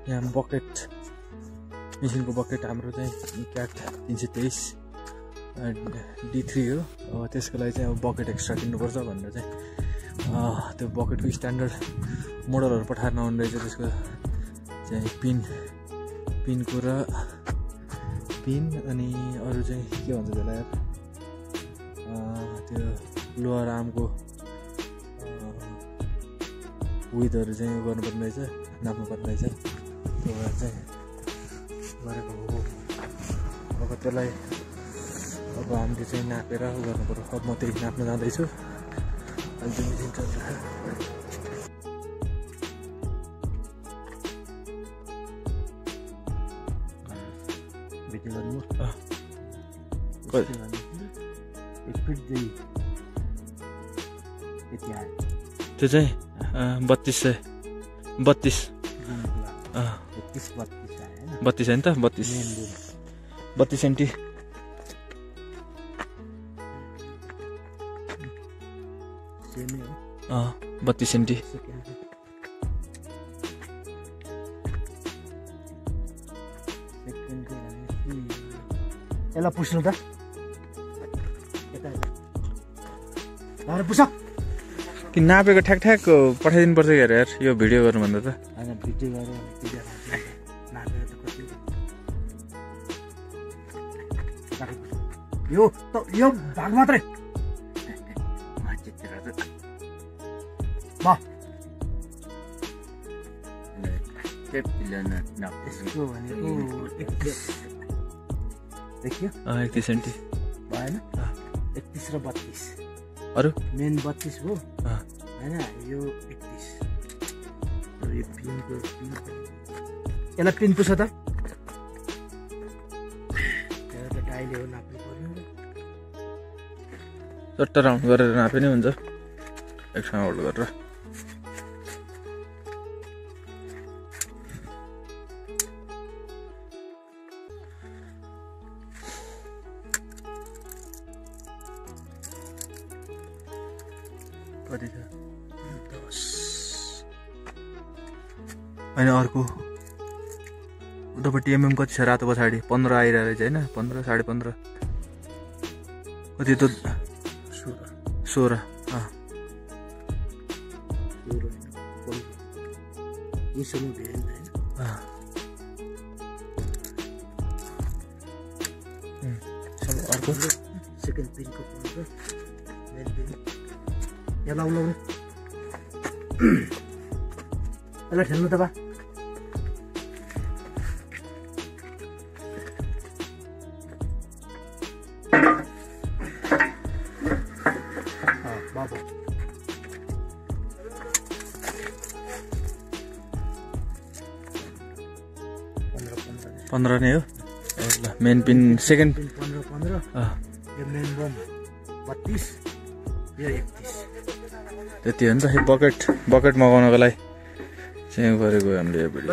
यहाँ bucket मेसिनको bucket हाम्रो चाहिँ क्याट 323 D3 हो। अब त्यसको लागि चाहिँ अब बकेट एक्स्ट्रा किन्नुपर्छ भनेर चाहिँ त्यो बकेटको स्ट्यान्डर्ड मोडलहरू पठाएर नआउने रहेछ। त्यसको चाहिँ पिनको र पिन अनि अरू चाहिँ के भन्छ त्यसलाई त्यो लोअर आर्मको विथहरू चाहिँ गर्नुपर्ने रहेछ, नाप्नुपर्ने रहेछ। त्यो भएर चाहिँ गरेको हो। अब त्यसलाई अब हामीले चाहिँ नापेर गर्नुपर्छ। अब म त्यही नाप्न जाँदैछु। अहिले चाहिँ मेसिन चल्छ। भिडियो गर्नु त्यो चाहिँ 32 होइन त 32 सेन्टी। अँ 32 सेन्टी। यसलाई पुस्नु त पुस कि नापेको ठ्याक ठ्याक पठाइदिनु पर्छ कि यार यो भिडियो गर्नुभन्दा त। होइन भिडियो गरेर नापेको त कति यो भाग मात्रै यसको भनेको 31 सेन्टी भएन 31 र 32 अरू मेन 32 हो होइन यो 31 यो पिनको यसलाई पिन पुछ त टाइले हो नाप्नु पर्यो। चट्टा राउन्ड गरेर नापे नै हुन्छ एकसँग होल्ड गरेर। कति छ 10 होइन अर्को उतापट्टि एमएम कति छ रातो पछाडि 15 आइरहेको रहेछ होइन 15 15.5 कति त 16 अर्को सेकेन्ड पिनको यहाँ लाउनु यसलाई ठेल्नु त बा बाबु 15 नै हो। ल मेन पिन सेकेन्ड पिन 15 यो मेन बम 32 यो 31 त्यति हो नि त। बकेट मगाउनको लागि चाहिँ गरेको हामीले यो भिडियो।